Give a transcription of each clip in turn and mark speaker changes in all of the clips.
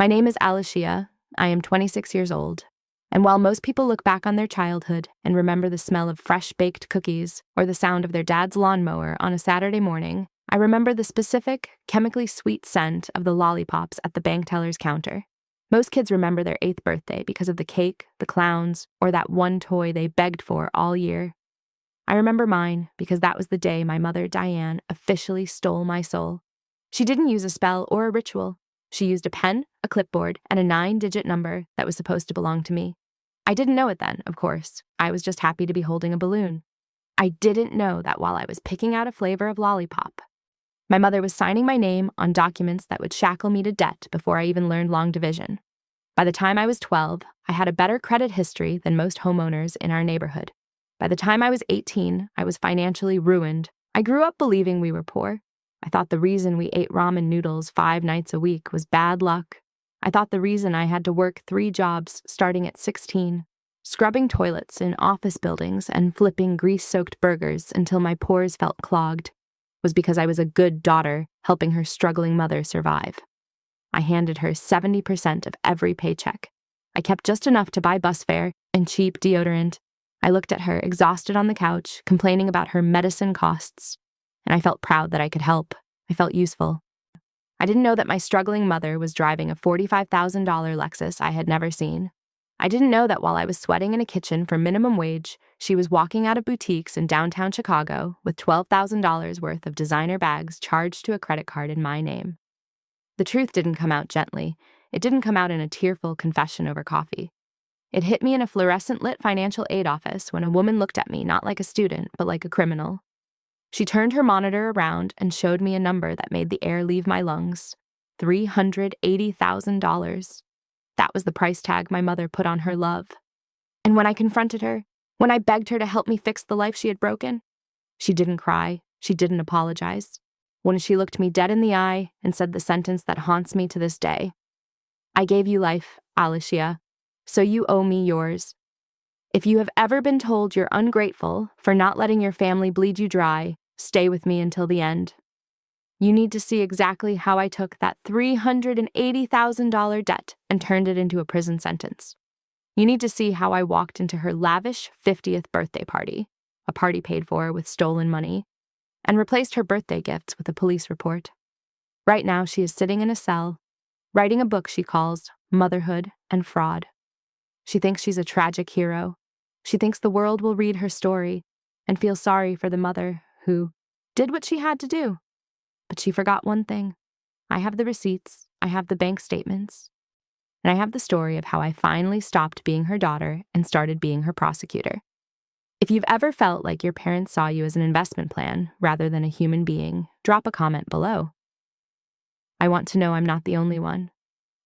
Speaker 1: My name is Alishia. I am 26 years old. And while most people look back on their childhood and remember the smell of fresh-baked cookies or the sound of their dad's lawnmower on a Saturday morning, I remember the specific, chemically sweet scent of the lollipops at the bank teller's counter. Most kids remember their 8th birthday because of the cake, the clowns, or that one toy they begged for all year. I remember mine because that was the day my mother, Diane, officially stole my soul. She didn't use a spell or a ritual. She used a pen, a clipboard, and a 9-digit number that was supposed to belong to me. I didn't know it then, of course. I was just happy to be holding a balloon. I didn't know that while I was picking out a flavor of lollipop, my mother was signing my name on documents that would shackle me to debt before I even learned long division. By the time I was 12, I had a better credit history than most homeowners in our neighborhood. By the time I was 18, I was financially ruined. I grew up believing we were poor. I thought the reason we ate ramen noodles 5 nights a week was bad luck. I thought the reason I had to work 3 jobs starting at 16, scrubbing toilets in office buildings and flipping grease-soaked burgers until my pores felt clogged, was because I was a good daughter helping her struggling mother survive. I handed her 70% of every paycheck. I kept just enough to buy bus fare and cheap deodorant. I looked at her exhausted on the couch, complaining about her medicine costs, and I felt proud that I could help. I felt useful. I didn't know that my struggling mother was driving a $45,000 Lexus I had never seen. I didn't know that while I was sweating in a kitchen for minimum wage, she was walking out of boutiques in downtown Chicago with $12,000 worth of designer bags charged to a credit card in my name. The truth didn't come out gently. It didn't come out in a tearful confession over coffee. It hit me in a fluorescent-lit financial aid office when a woman looked at me not like a student, but like a criminal. She turned her monitor around and showed me a number that made the air leave my lungs. $380,000. That was the price tag my mother put on her love. And when I confronted her, when I begged her to help me fix the life she had broken, she didn't cry, she didn't apologize. When she looked me dead in the eye and said the sentence that haunts me to this day, "I gave you life, Alishia, so you owe me yours. If you have ever been told you're ungrateful for not letting your family bleed you dry, stay with me until the end. You need to see exactly how I took that $380,000 debt and turned it into a prison sentence. You need to see how I walked into her lavish 50th birthday party, a party paid for with stolen money, and replaced her birthday gifts with a police report. Right now, she is sitting in a cell, writing a book she calls Motherhood and Fraud. She thinks she's a tragic hero. She thinks the world will read her story and feel sorry for the mother who did what she had to do. But she forgot one thing. I have the receipts, I have the bank statements, and I have the story of how I finally stopped being her daughter and started being her prosecutor. If you've ever felt like your parents saw you as an investment plan rather than a human being, drop a comment below. I want to know I'm not the only one.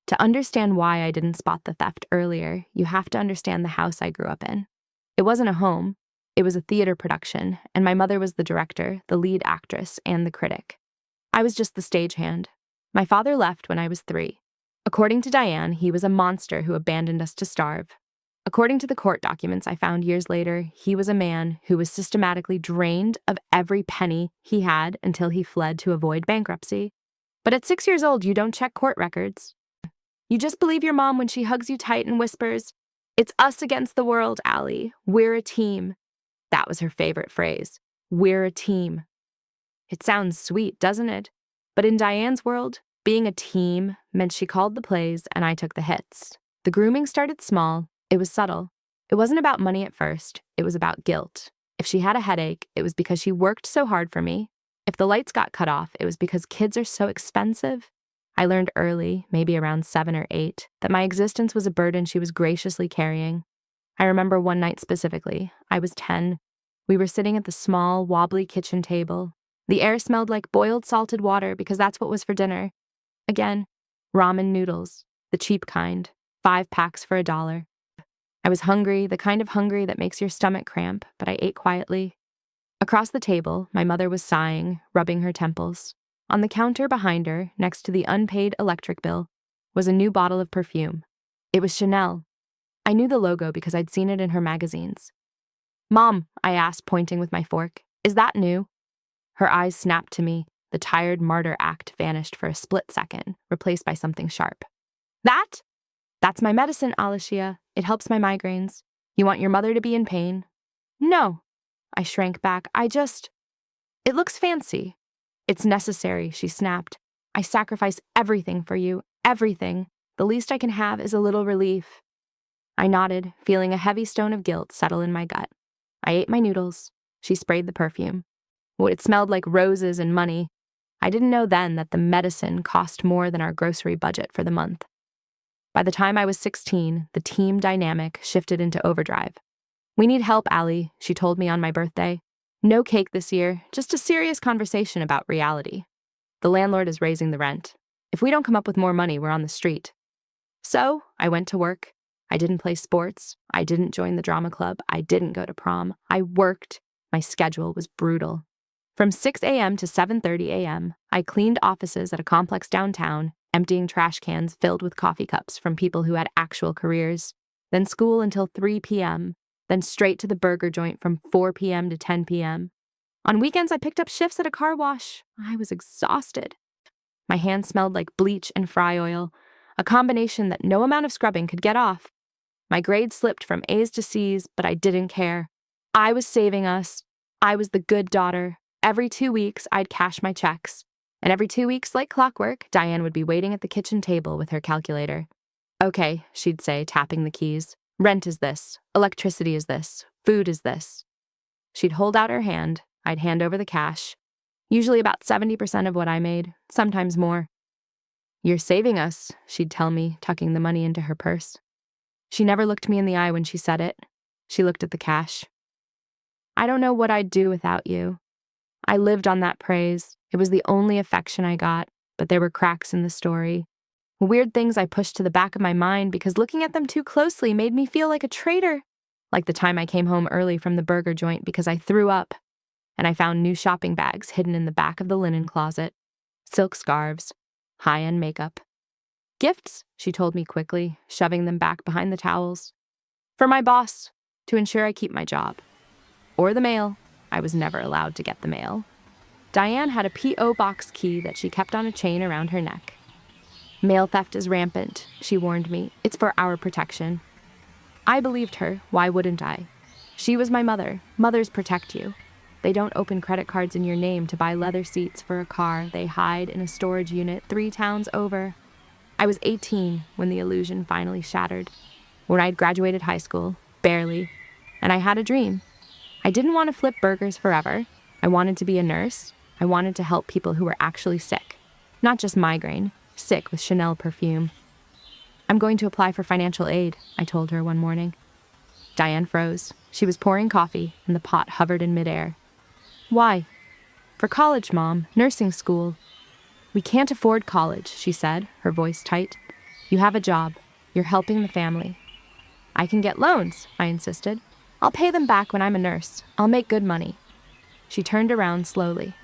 Speaker 1: To understand why I didn't spot the theft earlier, you have to understand the house I grew up in. It wasn't a home. It was a theater production, and my mother was the director, the lead actress, and the critic. I was just the stagehand. My father left when I was 3. According to Diane, he was a monster who abandoned us to starve. According to the court documents I found years later, he was a man who was systematically drained of every penny he had until he fled to avoid bankruptcy. But at 6 years old, you don't check court records. You just believe your mom when she hugs you tight and whispers, "It's us against the world, Allie. We're a team." That was her favorite phrase. We're a team. It sounds sweet, doesn't it? But in Diane's world, being a team meant she called the plays and I took the hits. The grooming started small. It was subtle. It wasn't about money at first. It was about guilt. If she had a headache, it was because she worked so hard for me. If the lights got cut off, it was because kids are so expensive. I learned early, maybe around 7 or 8, that my existence was a burden she was graciously carrying. I remember one night specifically. I was 10. We were sitting at the small, wobbly kitchen table. The air smelled like boiled salted water because that's what was for dinner. Again, ramen noodles, the cheap kind, 5 packs for $1. I was hungry, the kind of hungry that makes your stomach cramp, but I ate quietly. Across the table, my mother was sighing, rubbing her temples. On the counter behind her, next to the unpaid electric bill, was a new bottle of perfume. It was Chanel. I knew the logo because I'd seen it in her magazines. "Mom," I asked, pointing with my fork, "is that new?" Her eyes snapped to me. The tired martyr act vanished for a split second, replaced by something sharp. That's my medicine, Alishia. It helps my migraines. You want your mother to be in pain? No. I shrank back. It looks fancy. It's necessary, she snapped. I sacrifice everything for you, everything. The least I can have is a little relief. I nodded, feeling a heavy stone of guilt settle in my gut. I ate my noodles. She sprayed the perfume. It smelled like roses and money. I didn't know then that the medicine cost more than our grocery budget for the month. By the time I was 16, the team dynamic shifted into overdrive. We need help, Allie, she told me on my birthday. No cake this year, just a serious conversation about reality. The landlord is raising the rent. If we don't come up with more money, we're on the street. So I went to work. I didn't play sports. I didn't join the drama club. I didn't go to prom. I worked. My schedule was brutal. From 6 a.m. to 7:30 a.m., I cleaned offices at a complex downtown, emptying trash cans filled with coffee cups from people who had actual careers, then school until 3 p.m., then straight to the burger joint from 4 p.m. to 10 p.m. On weekends, I picked up shifts at a car wash. I was exhausted. My hands smelled like bleach and fry oil, a combination that no amount of scrubbing could get off. My grades slipped from A's to C's, but I didn't care. I was saving us. I was the good daughter. Every 2 weeks, I'd cash my checks. And every 2 weeks, like clockwork, Diane would be waiting at the kitchen table with her calculator. Okay, she'd say, tapping the keys. Rent is this. Electricity is this. Food is this. She'd hold out her hand. I'd hand over the cash. Usually about 70% of what I made, sometimes more. You're saving us, she'd tell me, tucking the money into her purse. She never looked me in the eye when she said it. She looked at the cash. I don't know what I'd do without you. I lived on that praise. It was the only affection I got, but there were cracks in the story. Weird things I pushed to the back of my mind because looking at them too closely made me feel like a traitor. Like the time I came home early from the burger joint because I threw up, and I found new shopping bags hidden in the back of the linen closet. Silk scarves, high-end makeup. Gifts, she told me quickly, shoving them back behind the towels. For my boss, to ensure I keep my job. Or the mail. I was never allowed to get the mail. Diane had a P.O. box key that she kept on a chain around her neck. Mail theft is rampant, she warned me. It's for our protection. I believed her. Why wouldn't I? She was my mother. Mothers protect you. They don't open credit cards in your name to buy leather seats for a car they hide in a storage unit 3 towns over. I was 18 when the illusion finally shattered, when I'd graduated high school, barely, and I had a dream. I didn't want to flip burgers forever. I wanted to be a nurse. I wanted to help people who were actually sick, not just migraine, sick with Chanel perfume. I'm going to apply for financial aid, I told her one morning. Diane froze. She was pouring coffee, and the pot hovered in midair. Why? For college, Mom. Nursing school. We can't afford college, she said, her voice tight. You have a job. You're helping the family. I can get loans, I insisted. I'll pay them back when I'm a nurse. I'll make good money. She turned around slowly.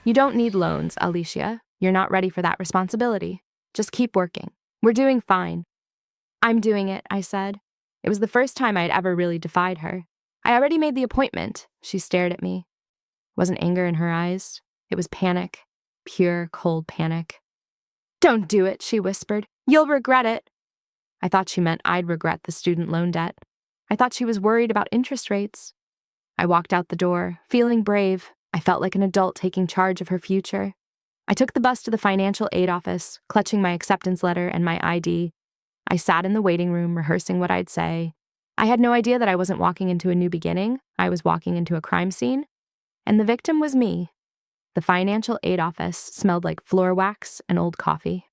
Speaker 1: You don't need loans, Alishia. You're not ready for that responsibility. Just keep working. We're doing fine. I'm doing it, I said. It was the first time I'd ever really defied her. I already made the appointment. She stared at me. Wasn't anger in her eyes. It was panic. Pure, cold panic. Don't do it, she whispered. You'll regret it. I thought she meant I'd regret the student loan debt. I thought she was worried about interest rates. I walked out the door, feeling brave. I felt like an adult taking charge of her future. I took the bus to the financial aid office, clutching my acceptance letter and my ID. I sat in the waiting room, rehearsing what I'd say. I had no idea that I wasn't walking into a new beginning. I was walking into a crime scene. And the victim was me. The financial aid office smelled like floor wax and old coffee.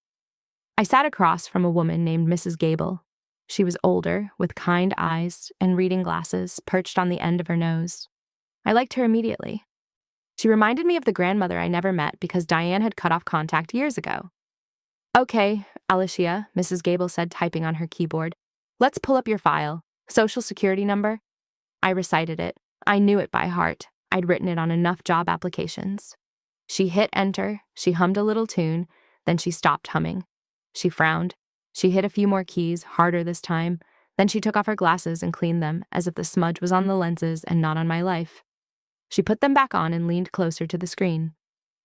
Speaker 1: I sat across from a woman named Mrs. Gable. She was older, with kind eyes and reading glasses perched on the end of her nose. I liked her immediately. She reminded me of the grandmother I never met because Diane had cut off contact years ago. Okay, Alishia, Mrs. Gable said, typing on her keyboard. Let's pull up your file. Social security number? I recited it. I knew it by heart. I'd written it on enough job applications. She hit enter. She hummed a little tune. Then she stopped humming. She frowned. She hit a few more keys, harder this time. Then she took off her glasses and cleaned them, as if the smudge was on the lenses and not on my life. She put them back on and leaned closer to the screen.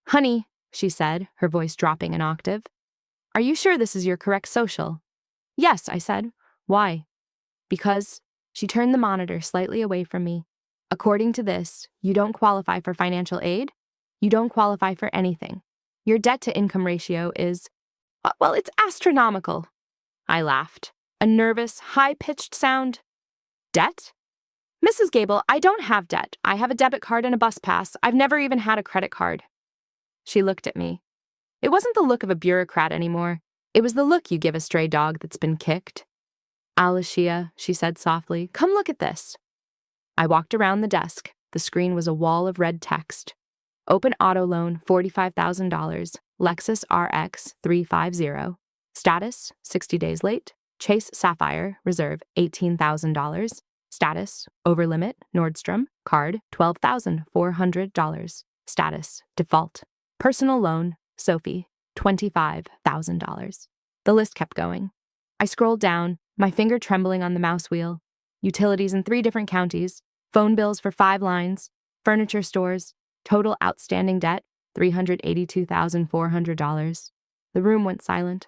Speaker 1: Honey, she said, her voice dropping an octave. Are you sure this is your correct social? Yes, I said. Why? Because she turned the monitor slightly away from me. According to this, you don't qualify for financial aid. You don't qualify for anything. Your debt-to-income ratio is, well, it's astronomical. I laughed. A nervous, high-pitched sound. Debt? Mrs. Gable, I don't have debt. I have a debit card and a bus pass. I've never even had a credit card. She looked at me. It wasn't the look of a bureaucrat anymore. It was the look you give a stray dog that's been kicked. Alishia, she said softly, come look at this. I walked around the desk. The screen was a wall of red text. Open auto loan, $45,000. Lexus RX 350. Status, 60 days late. Chase Sapphire, reserve, $18,000. Status, over limit, Nordstrom. Card, $12,400. Status, default. Personal loan, Sophie, $25,000. The list kept going. I scrolled down, my finger trembling on the mouse wheel. Utilities in 3 different counties. Phone bills for 5 lines. Furniture stores. Total outstanding debt, $382,400. The room went silent.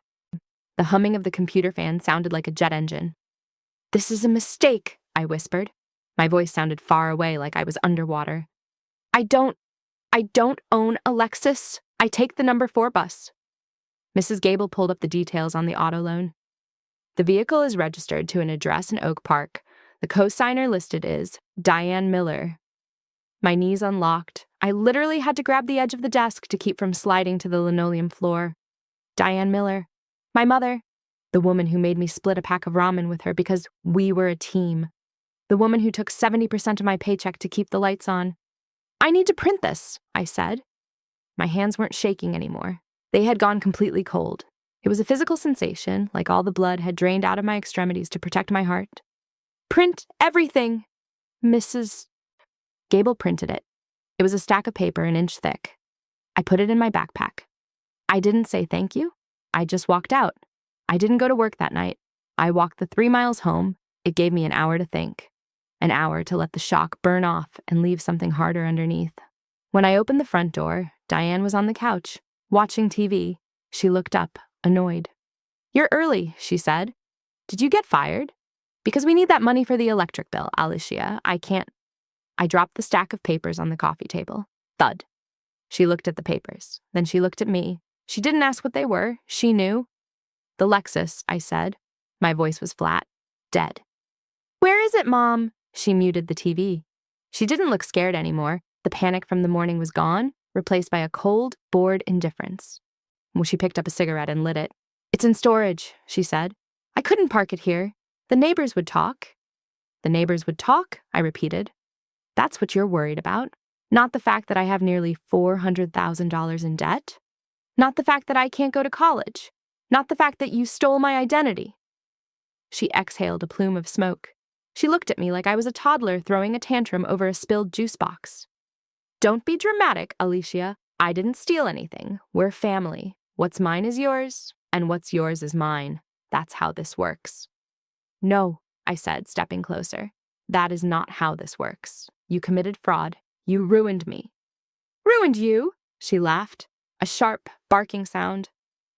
Speaker 1: The humming of the computer fan sounded like a jet engine. This is a mistake, I whispered. My voice sounded far away, like I was underwater. I don't own a Lexus. I take the number 4 bus. Mrs. Gable pulled up the details on the auto loan. The vehicle is registered to an address in Oak Park. The co-signer listed is Diane Miller. My knees unlocked. I literally had to grab the edge of the desk to keep from sliding to the linoleum floor. Diane Miller. My mother. The woman who made me split a pack of ramen with her because we were a team. The woman who took 70% of my paycheck to keep the lights on. I need to print this, I said. My hands weren't shaking anymore. They had gone completely cold. It was a physical sensation, like all the blood had drained out of my extremities to protect my heart. Print everything, Mrs. Gable printed it. It was a stack of paper an inch thick. I put it in my backpack. I didn't say thank you. I just walked out. I didn't go to work that night. I walked the 3 miles home. It gave me an hour to think. An hour to let the shock burn off and leave something harder underneath. When I opened the front door, Diane was on the couch, watching TV. She looked up, annoyed. You're early, she said. Did you get fired? Because we need that money for the electric bill, Alishia. I can't. I dropped the stack of papers on the coffee table. Thud. She looked at the papers. Then she looked at me. She didn't ask what they were. She knew. The Lexus, I said. My voice was flat. Dead. Where is it, Mom? She muted the TV. She didn't look scared anymore. The panic from the morning was gone, replaced by a cold, bored indifference. Well, she picked up a cigarette and lit it. It's in storage, she said. I couldn't park it here. The neighbors would talk. The neighbors would talk, I repeated. That's what you're worried about. Not the fact that I have nearly $400,000 in debt. Not the fact that I can't go to college. Not the fact that you stole my identity. She exhaled a plume of smoke. She looked at me like I was a toddler throwing a tantrum over a spilled juice box. Don't be dramatic, Alishia. I didn't steal anything. We're family. What's mine is yours, and what's yours is mine. That's how this works. No, I said, stepping closer. That is not how this works. You committed fraud. You ruined me. Ruined you? She laughed. A sharp, barking sound.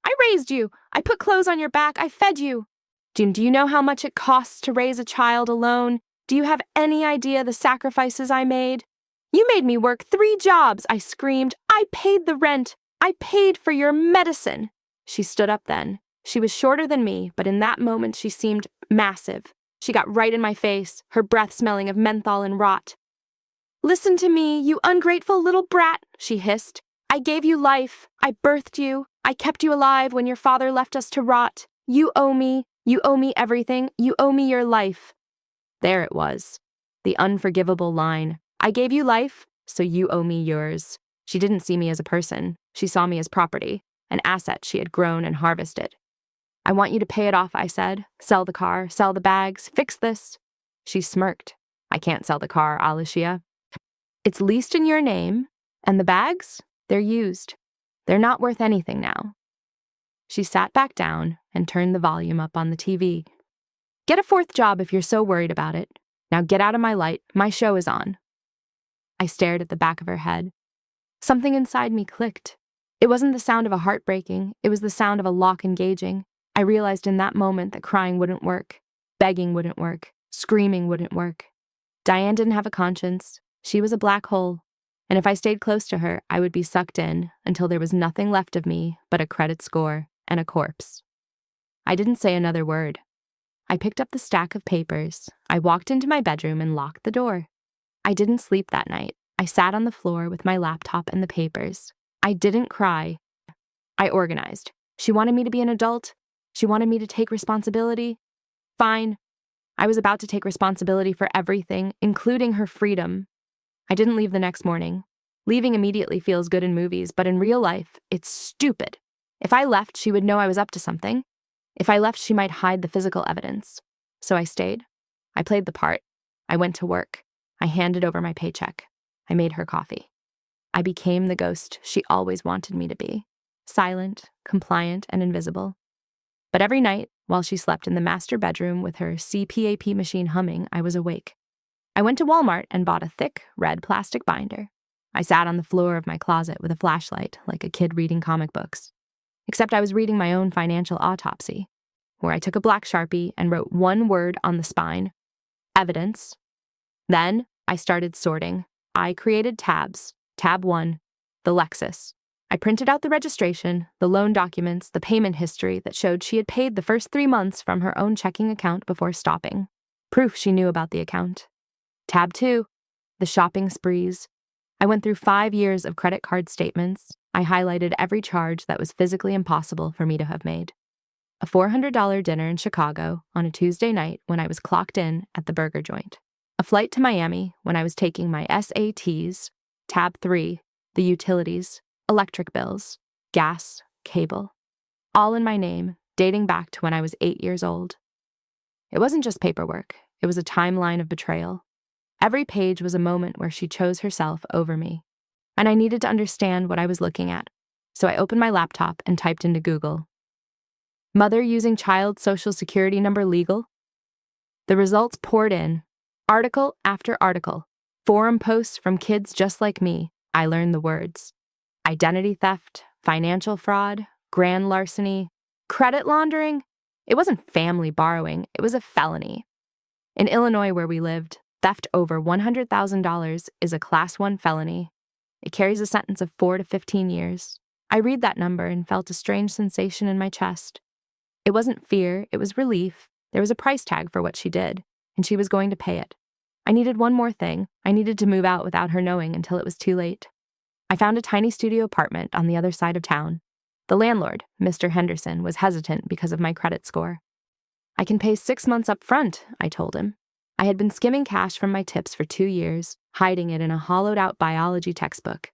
Speaker 1: I raised you. I put clothes on your back. I fed you. Do you know how much it costs to raise a child alone? Do you have any idea the sacrifices I made? You made me work 3 jobs, I screamed. I paid the rent. I paid for your medicine. She stood up then. She was shorter than me, but in that moment she seemed massive. She got right in my face, her breath smelling of menthol and rot. Listen to me, you ungrateful little brat, she hissed. I gave you life. I birthed you. I kept you alive when your father left us to rot. You owe me. You owe me everything. You owe me your life. There it was. The unforgivable line. I gave you life, so you owe me yours. She didn't see me as a person. She saw me as property, an asset she had grown and harvested. I want you to pay it off, I said. Sell the car, sell the bags, fix this. She smirked. I can't sell the car, Alishia. It's leased in your name, and the bags, they're used. They're not worth anything now. She sat back down and turned the volume up on the TV. Get a 4th job if you're so worried about it. Now get out of my light. My show is on. I stared at the back of her head. Something inside me clicked. It wasn't the sound of a heart breaking. It was the sound of a lock engaging. I realized in that moment that crying wouldn't work, begging wouldn't work, screaming wouldn't work. Diane didn't have a conscience. She was a black hole. And if I stayed close to her, I would be sucked in until there was nothing left of me but a credit score and a corpse. I didn't say another word. I picked up the stack of papers. I walked into my bedroom and locked the door. I didn't sleep that night. I sat on the floor with my laptop and the papers. I didn't cry. I organized. She wanted me to be an adult. She wanted me to take responsibility. Fine. I was about to take responsibility for everything, including her freedom. I didn't leave the next morning. Leaving immediately feels good in movies, but in real life, it's stupid. If I left, she would know I was up to something. If I left, she might hide the physical evidence. So I stayed. I played the part. I went to work. I handed over my paycheck. I made her coffee. I became the ghost she always wanted me to be. Silent, compliant, and invisible. But every night, while she slept in the master bedroom with her CPAP machine humming, I was awake. I went to Walmart and bought a thick, red plastic binder. I sat on the floor of my closet with a flashlight, like a kid reading comic books. Except I was reading my own financial autopsy, where I took a black Sharpie and wrote one word on the spine: evidence. Then I started sorting. I created tabs. Tab 1, the Lexus. I printed out the registration, the loan documents, the payment history that showed she had paid the first 3 months from her own checking account before stopping. Proof she knew about the account. Tab 2, the shopping sprees. I went through 5 years of credit card statements. I highlighted every charge that was physically impossible for me to have made. A $400 dinner in Chicago on a Tuesday night when I was clocked in at the burger joint. A flight to Miami when I was taking my SATs. Tab 3, the utilities, electric bills, gas, cable. All in my name, dating back to when I was 8 years old. It wasn't just paperwork. It was a timeline of betrayal. Every page was a moment where she chose herself over me. And I needed to understand what I was looking at. So I opened my laptop and typed into Google, "Mother using child social security number legal?" The results poured in. Article after article. Forum posts from kids just like me. I learned the words: identity theft, financial fraud, grand larceny, credit laundering. It wasn't family borrowing. It was a felony. In Illinois, where we lived, theft over $100,000 is a Class 1 felony. It carries a sentence of 4 to 15 years. I read that number and felt a strange sensation in my chest. It wasn't fear, it was relief. There was a price tag for what she did, and she was going to pay it. I needed one more thing. I needed to move out without her knowing until it was too late. I found a tiny studio apartment on the other side of town. The landlord, Mr. Henderson, was hesitant because of my credit score. "I can pay 6 months up front," I told him. I had been skimming cash from my tips for 2 years, hiding it in a hollowed-out biology textbook.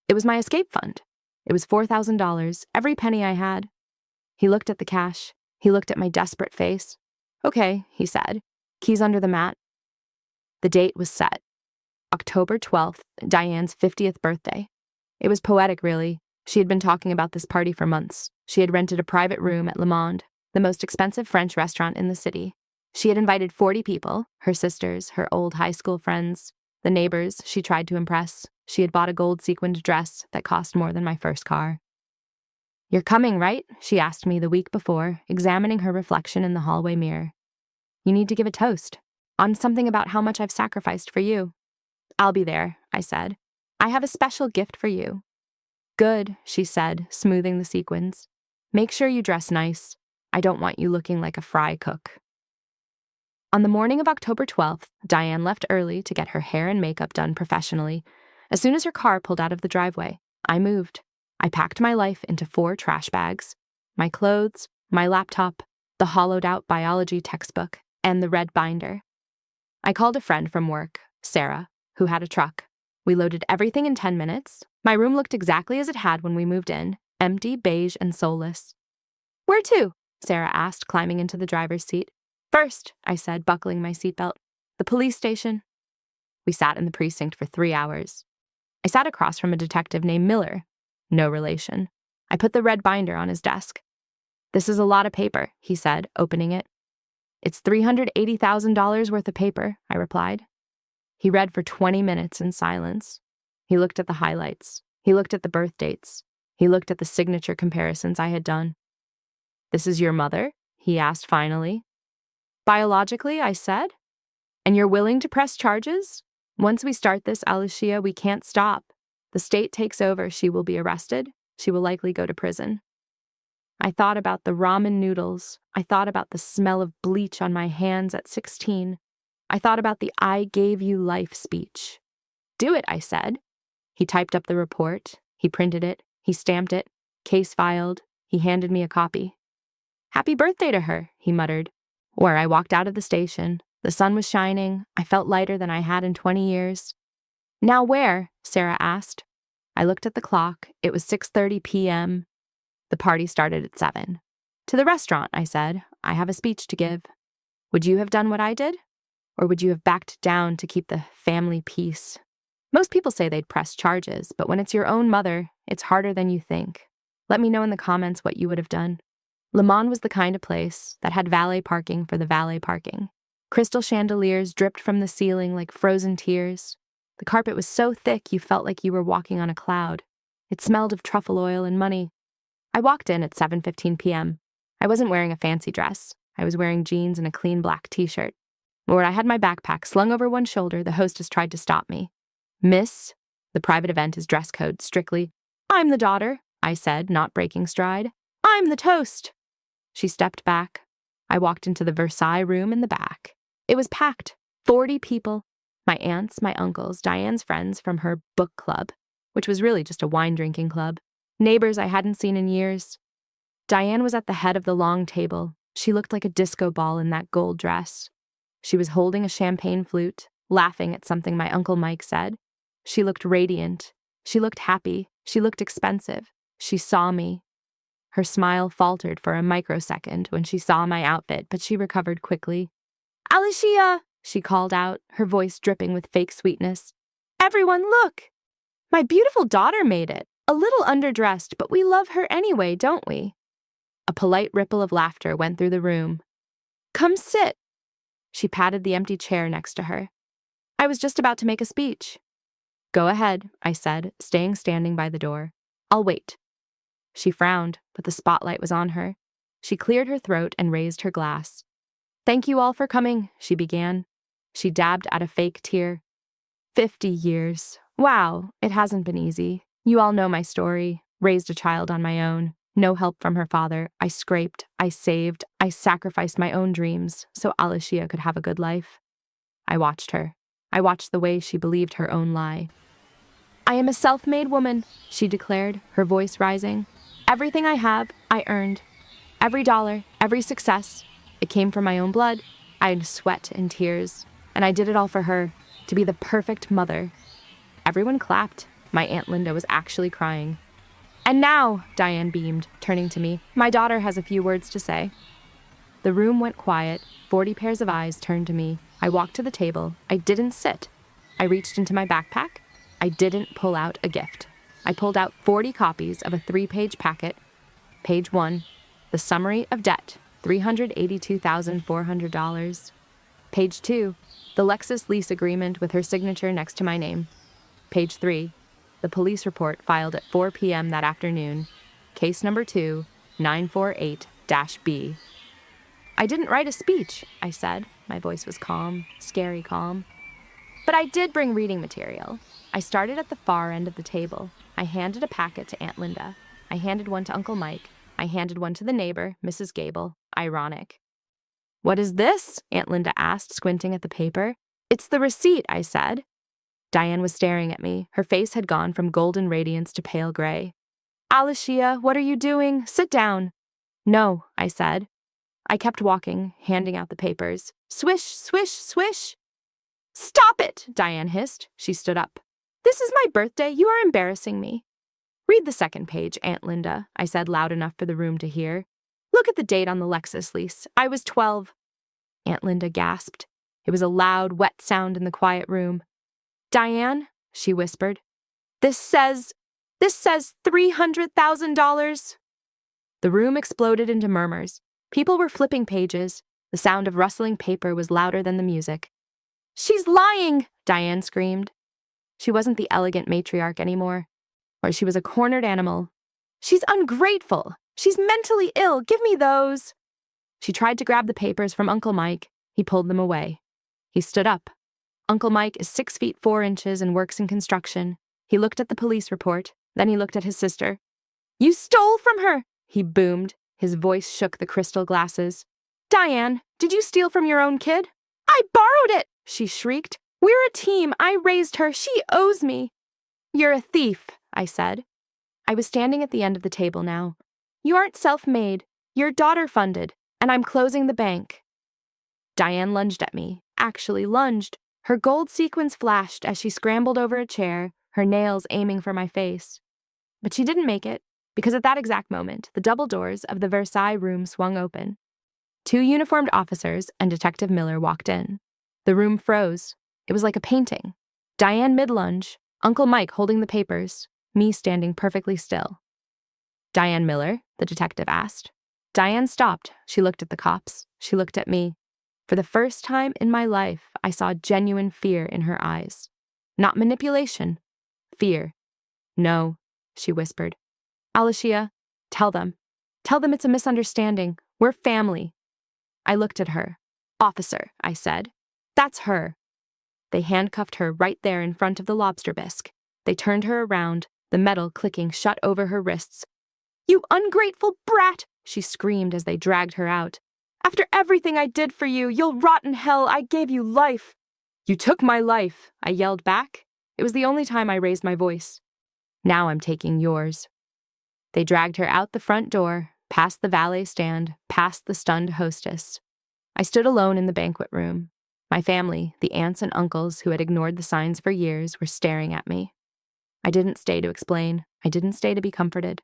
Speaker 1: It was my escape fund. It was $4,000, every penny I had. He looked at the cash. He looked at my desperate face. "Okay," he said. "Keys under the mat." The date was set. October 12th, Diane's 50th birthday. It was poetic, really. She had been talking about this party for months. She had rented a private room at Le Monde, the most expensive French restaurant in the city. She had invited 40 people, her sisters, her old high school friends, the neighbors she tried to impress. She had bought a gold sequined dress that cost more than my first car. "You're coming, right?" she asked me the week before, examining her reflection in the hallway mirror. "You need to give a toast on something about how much I've sacrificed for you." "I'll be there," I said. "I have a special gift for you." "Good," she said, smoothing the sequins. "Make sure you dress nice. I don't want you looking like a fry cook." On the morning of October 12th, Diane left early to get her hair and makeup done professionally. As soon as her car pulled out of the driveway, I moved. I packed my life into 4 trash bags: my clothes, my laptop, the hollowed-out biology textbook, and the red binder. I called a friend from work, Sarah, who had a truck. We loaded everything in 10 minutes. My room looked exactly as it had when we moved in, empty, beige, and soulless. "Where to?" Sarah asked, climbing into the driver's seat. "First," I said, buckling my seatbelt. "The police station." We sat in the precinct for 3 hours. I sat across from a detective named Miller. No relation. I put the red binder on his desk. "This is a lot of paper," he said, opening it. "It's $380,000 worth of paper," I replied. He read for 20 minutes in silence. He looked at the highlights. He looked at the birth dates. He looked at the signature comparisons I had done. This is your mother? He asked finally. Biologically, I said. And you're willing to press charges? Once we start this, Alishia, we can't stop. The state takes over, she will be arrested. She will likely go to prison. I thought about the ramen noodles. I thought about the smell of bleach on my hands at 16. I thought about the I gave you life speech. Do it, I said. He typed up the report. He printed it. He stamped it. Case filed. He handed me a copy. Happy birthday to her, he muttered. Where I walked out of the station. The sun was shining. I felt lighter than I had in 20 years. Now where? Sarah asked. I looked at the clock. It was 6:30 p.m. The party started at 7. To the restaurant, I said. I have a speech to give. Would you have done what I did? Or would you have backed down to keep the family peace? Most people say they'd press charges, but when it's your own mother, it's harder than you think. Let me know in the comments what you would have done. Le Mans was the kind of place that had valet parking for the valet parking. Crystal chandeliers dripped from the ceiling like frozen tears. The carpet was so thick you felt like you were walking on a cloud. It smelled of truffle oil and money. I walked in at 7:15 p.m. I wasn't wearing a fancy dress. I was wearing jeans and a clean black t-shirt. Where I had my backpack slung over one shoulder, the hostess tried to stop me. Miss, the private event is dress code strictly. I'm the daughter, I said, not breaking stride. I'm the toast. She stepped back. I walked into the Versailles room in the back. It was packed. 40 people. My aunts, my uncles, Diane's friends from her book club, which was really just a wine-drinking club. Neighbors I hadn't seen in years. Diane was at the head of the long table. She looked like a disco ball in that gold dress. She was holding a champagne flute, laughing at something my Uncle Mike said. She looked radiant. She looked happy. She looked expensive. She saw me. Her smile faltered for a microsecond when she saw my outfit, but she recovered quickly. Alishia, she called out, her voice dripping with fake sweetness. Everyone, look! My beautiful daughter made it. A little underdressed, but we love her anyway, don't we? A polite ripple of laughter went through the room. Come sit. She patted the empty chair next to her. I was just about to make a speech. Go ahead, I said, staying standing by the door. I'll wait. She frowned, but the spotlight was on her. She cleared her throat and raised her glass. Thank you all for coming, she began. She dabbed at a fake tear. 50 years. Wow, it hasn't been easy. You all know my story. Raised a child on my own. No help from her father. I scraped. I saved. I sacrificed my own dreams so Alishia could have a good life. I watched her. I watched the way she believed her own lie. I am a self-made woman, she declared, her voice rising. Everything I have, I earned. Every dollar, every success. It came from my own blood. I had sweat and tears. And I did it all for her, to be the perfect mother. Everyone clapped. My Aunt Linda was actually crying. And now, Diane beamed, turning to me, my daughter has a few words to say. The room went quiet. 40 pairs of eyes turned to me. I walked to the table. I didn't sit. I reached into my backpack. I didn't pull out a gift. I pulled out 40 copies of a 3-page packet. Page 1, the summary of debt, $382,400. Page 2, the Lexus lease agreement with her signature next to my name. Page 3, the police report filed at 4 p.m. that afternoon. Case number 2, 948-B. I didn't write a speech, I said. My voice was calm, scary calm. But I did bring reading material. I started at the far end of the table. I handed a packet to Aunt Linda. I handed one to Uncle Mike. I handed one to the neighbor, Mrs. Gable. Ironic. What is this? Aunt Linda asked, squinting at the paper. It's the receipt, I said. Diane was staring at me. Her face had gone from golden radiance to pale gray. Alishia, what are you doing? Sit down. No, I said. I kept walking, handing out the papers. Swish, swish, swish. Stop it, Diane hissed. She stood up. This is my birthday. You are embarrassing me. Read the second page, Aunt Linda, I said loud enough for the room to hear. Look at the date on the Lexus lease. I was 12. Aunt Linda gasped. It was a loud, wet sound in the quiet room. Diane, she whispered, this says $300,000. The room exploded into murmurs. People were flipping pages. The sound of rustling paper was louder than the music. She's lying, Diane screamed. She wasn't the elegant matriarch anymore, or she was a cornered animal. She's ungrateful. She's mentally ill. Give me those. She tried to grab the papers from Uncle Mike. He pulled them away. He stood up. Uncle Mike is 6 feet 4 inches and works in construction. He looked at the police report. Then he looked at his sister. You stole from her, he boomed. His voice shook the crystal glasses. Diane, did you steal from your own kid? I borrowed it, she shrieked. We're a team. I raised her. She owes me. You're a thief, I said. I was standing at the end of the table now. You aren't self-made. You're daughter-funded, and I'm closing the bank. Diane lunged at me, actually lunged. Her gold sequins flashed as she scrambled over a chair, her nails aiming for my face. But she didn't make it, because at that exact moment, the double doors of the Versailles room swung open. 2 uniformed officers and Detective Miller walked in. The room froze. It was like a painting. Diane mid-lunge, Uncle Mike holding the papers, me standing perfectly still. Diane Miller, the detective asked. Diane stopped. She looked at the cops. She looked at me. For the first time in my life, I saw genuine fear in her eyes. Not manipulation. Fear. No, she whispered. Alishia, tell them. Tell them it's a misunderstanding. We're family. I looked at her. Officer, I said. That's her. They handcuffed her right there in front of the lobster bisque. They turned her around, the metal clicking shut over her wrists. You ungrateful brat, she screamed as they dragged her out. After everything I did for you, you'll rot in hell. I gave you life. You took my life, I yelled back. It was the only time I raised my voice. Now I'm taking yours. They dragged her out the front door, past the valet stand, past the stunned hostess. I stood alone in the banquet room. My family, the aunts and uncles who had ignored the signs for years, were staring at me. I didn't stay to explain. I didn't stay to be comforted.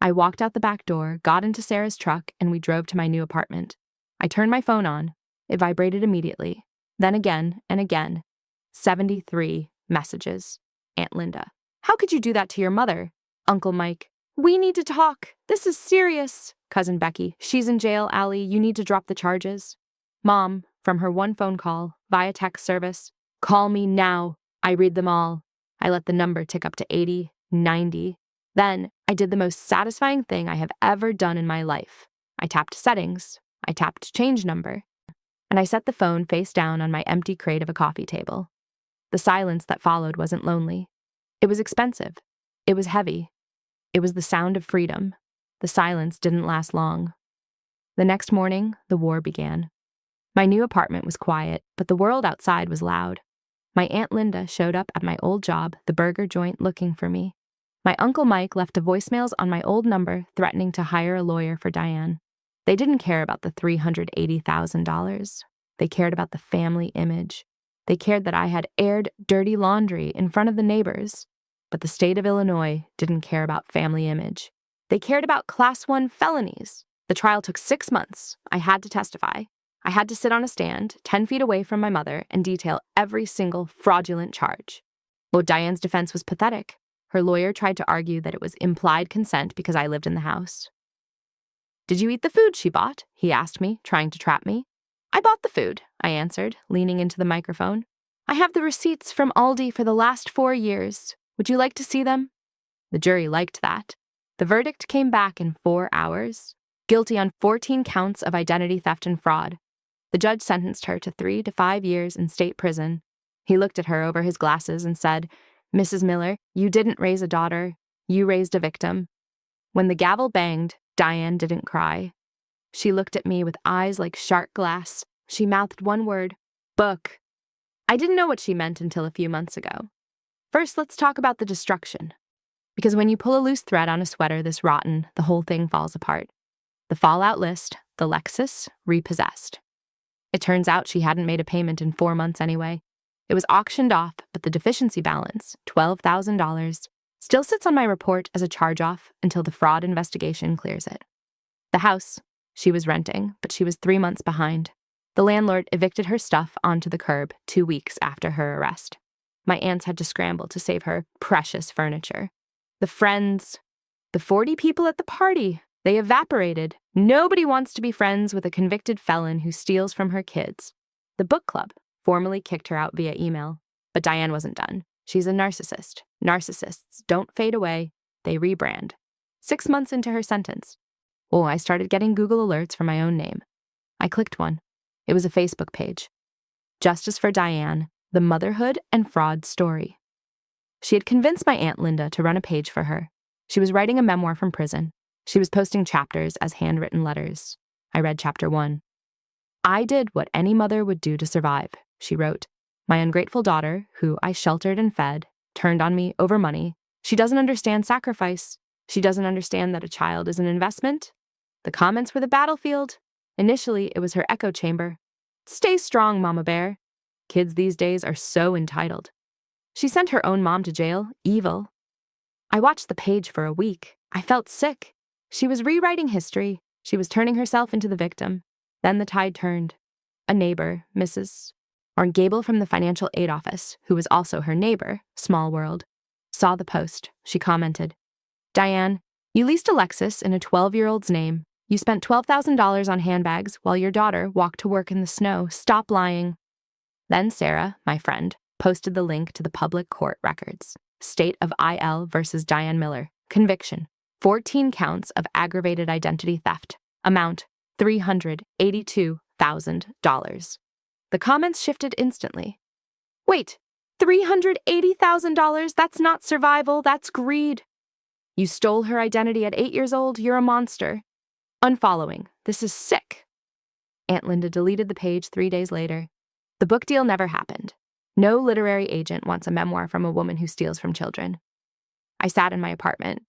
Speaker 1: I walked out the back door, got into Sarah's truck, and we drove to my new apartment. I turned my phone on. It vibrated immediately. Then again and again. 73 messages. Aunt Linda. How could you do that to your mother? Uncle Mike. We need to talk. This is serious. Cousin Becky. She's in jail, Allie. You need to drop the charges. Mom, from her one phone call, via text service. Call me now. I read them all. I let the number tick up to 80, 90. Then I did the most satisfying thing I have ever done in my life. I tapped settings. I tapped change number. And I set the phone face down on my empty crate of a coffee table. The silence that followed wasn't lonely. It was expensive. It was heavy. It was the sound of freedom. The silence didn't last long. The next morning, the war began. My new apartment was quiet, but the world outside was loud. My Aunt Linda showed up at my old job, the burger joint, looking for me. My Uncle Mike left voicemails on my old number threatening to hire a lawyer for Diane. They didn't care about the $380,000. They cared about the family image. They cared that I had aired dirty laundry in front of the neighbors. But the state of Illinois didn't care about family image. They cared about Class 1 felonies. The trial took 6 months. I had to testify. I had to sit on a stand 10 feet away from my mother and detail every single fraudulent charge. Well, Diane's defense was pathetic. Her lawyer tried to argue that it was implied consent because I lived in the house. Did you eat the food she bought? He asked me, trying to trap me. I bought the food, I answered, leaning into the microphone. I have the receipts from Aldi for the last 4 years. Would you like to see them? The jury liked that. The verdict came back in 4 hours. Guilty on 14 counts of identity theft and fraud. The judge sentenced her to 3 to 5 years in state prison. He looked at her over his glasses and said, Mrs. Miller, you didn't raise a daughter. You raised a victim. When the gavel banged, Diane didn't cry. She looked at me with eyes like shark glass. She mouthed one word, book. I didn't know what she meant until a few months ago. First, let's talk about the destruction. Because when you pull a loose thread on a sweater this rotten, the whole thing falls apart. The fallout list, the Lexus, repossessed. It turns out she hadn't made a payment in 4 months anyway. It was auctioned off, but the deficiency balance, $12,000, still sits on my report as a charge-off until the fraud investigation clears it. The house, she was renting, but she was 3 months behind. The landlord evicted her stuff onto the curb 2 weeks after her arrest. My aunts had to scramble to save her precious furniture. The friends, the 40 people at the party, they evaporated. Nobody wants to be friends with a convicted felon who steals from her kids. The book club formally kicked her out via email. But Diane wasn't done. She's a narcissist. Narcissists don't fade away. They rebrand. 6 months into her sentence, Oh, I started getting Google alerts for my own name. I clicked one. It was a Facebook page. Justice for Diane, the motherhood and fraud story. She had convinced my Aunt Linda to run a page for her. She was writing a memoir from prison. She was posting chapters as handwritten letters. I read chapter 1. I did what any mother would do to survive, she wrote. My ungrateful daughter, who I sheltered and fed, turned on me over money. She doesn't understand sacrifice. She doesn't understand that a child is an investment. The comments were the battlefield. Initially, it was her echo chamber. Stay strong, Mama Bear. Kids these days are so entitled. She sent her own mom to jail, evil. I watched the page for a week. I felt sick. She was rewriting history. She was turning herself into the victim. Then the tide turned. A neighbor, Mrs. Gable from the financial aid office, who was also her neighbor, small world, saw the post. She commented, Diane, you leased a Lexus in a 12-year-old's name. You spent $12,000 on handbags while your daughter walked to work in the snow. Stop lying. Then Sarah, my friend, posted the link to the public court records. State of IL versus Diane Miller. Conviction. 14 counts of aggravated identity theft. Amount, $382,000. The comments shifted instantly. Wait, $380,000? That's not survival, that's greed. You stole her identity at 8 years old, you're a monster. Unfollowing. This is sick. Aunt Linda deleted the page 3 days later. The book deal never happened. No literary agent wants a memoir from a woman who steals from children. I sat in my apartment,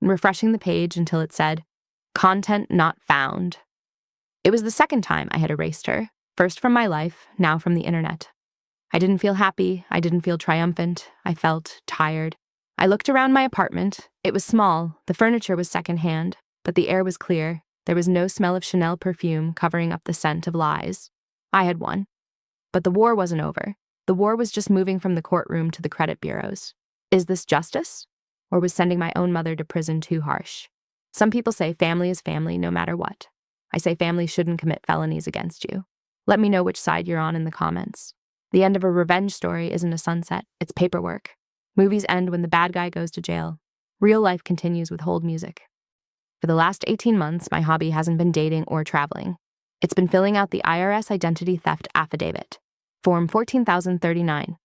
Speaker 1: refreshing the page until it said, Content not found. It was the second time I had erased her, first from my life, now from the internet. I didn't feel happy. I didn't feel triumphant. I felt tired. I looked around my apartment. It was small. The furniture was secondhand, but the air was clear. There was no smell of Chanel perfume covering up the scent of lies. I had won. But the war wasn't over. The war was just moving from the courtroom to the credit bureaus. Is this justice? Or was sending my own mother to prison too harsh? Some people say family is family no matter what. I say family shouldn't commit felonies against you. Let me know which side you're on in the comments. The end of a revenge story isn't a sunset, it's paperwork. Movies end when the bad guy goes to jail. Real life continues with hold music. For the last 18 months, my hobby hasn't been dating or traveling. It's been filling out the IRS identity theft affidavit, Form 14,039.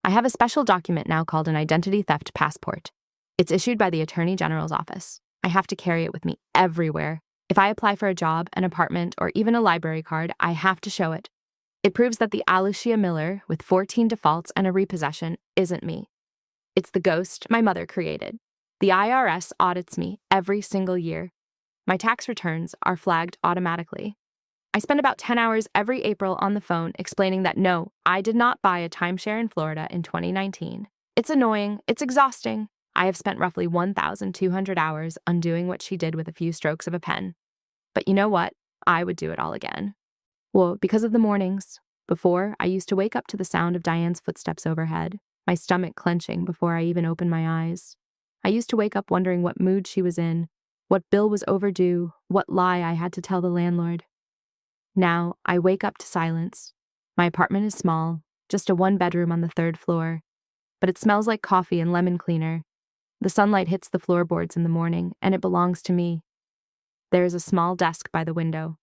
Speaker 1: I have a special document now called an identity theft passport. It's issued by the Attorney General's office. I have to carry it with me everywhere. If I apply for a job, an apartment, or even a library card, I have to show it. It proves that the Alishia Miller, with 14 defaults and a repossession, isn't me. It's the ghost my mother created. The IRS audits me every single year. My tax returns are flagged automatically. I spend about 10 hours every April on the phone explaining that no, I did not buy a timeshare in Florida in 2019. It's annoying, it's exhausting. I have spent roughly 1,200 hours undoing what she did with a few strokes of a pen. But you know what? I would do it all again. Well, because of the mornings. Before, I used to wake up to the sound of Diane's footsteps overhead, my stomach clenching before I even opened my eyes. I used to wake up wondering what mood she was in, what bill was overdue, what lie I had to tell the landlord. Now, I wake up to silence. My apartment is small, just a one-bedroom on the 3rd floor, but it smells like coffee and lemon cleaner. The sunlight hits the floorboards in the morning, and it belongs to me. There is a small desk by the window.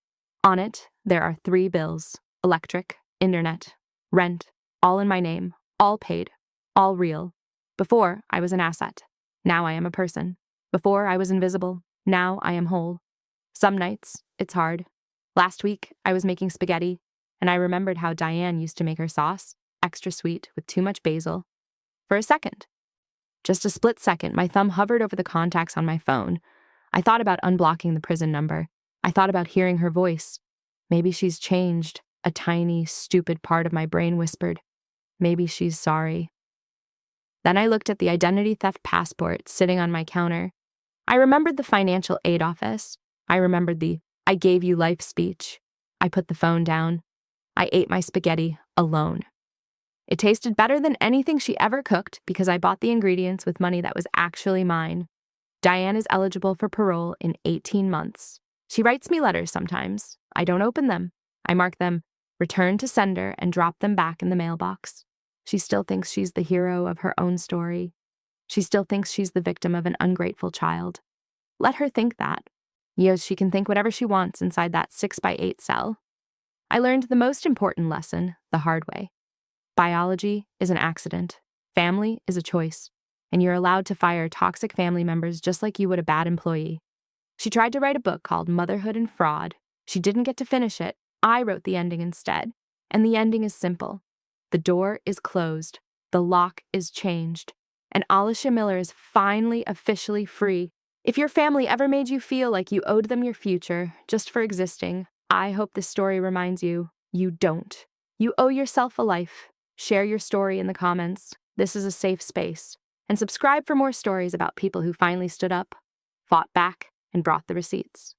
Speaker 1: On it, there are 3 bills: electric, internet, rent, all in my name, all paid, all real. Before, I was an asset. Now I am a person. Before, I was invisible. Now I am whole. Some nights, it's hard. Last week, I was making spaghetti, and I remembered how Diane used to make her sauce, extra sweet with too much basil. For a second. Just a split second, my thumb hovered over the contacts on my phone. I thought about unblocking the prison number. I thought about hearing her voice. Maybe she's changed. A tiny, stupid part of my brain whispered, maybe she's sorry. Then I looked at the identity theft passport sitting on my counter. I remembered the financial aid office. I remembered the I gave you life speech. I put the phone down. I ate my spaghetti alone. It tasted better than anything she ever cooked because I bought the ingredients with money that was actually mine. Diane is eligible for parole in 18 months. She writes me letters sometimes. I don't open them. I mark them return to sender and drop them back in the mailbox. She still thinks she's the hero of her own story. She still thinks she's the victim of an ungrateful child. Let her think that. She can think whatever she wants inside that 6x8 cell. I learned the most important lesson the hard way. Biology is an accident. Family is a choice. And you're allowed to fire toxic family members just like you would a bad employee. She tried to write a book called Motherhood and Fraud. She didn't get to finish it. I wrote the ending instead. And the ending is simple. The door is closed. The lock is changed. And Alishia Miller is finally officially free. If your family ever made you feel like you owed them your future just for existing, I hope this story reminds you, you don't. You owe yourself a life. Share your story in the comments. This is a safe space. And subscribe for more stories about people who finally stood up, fought back, and brought the receipts.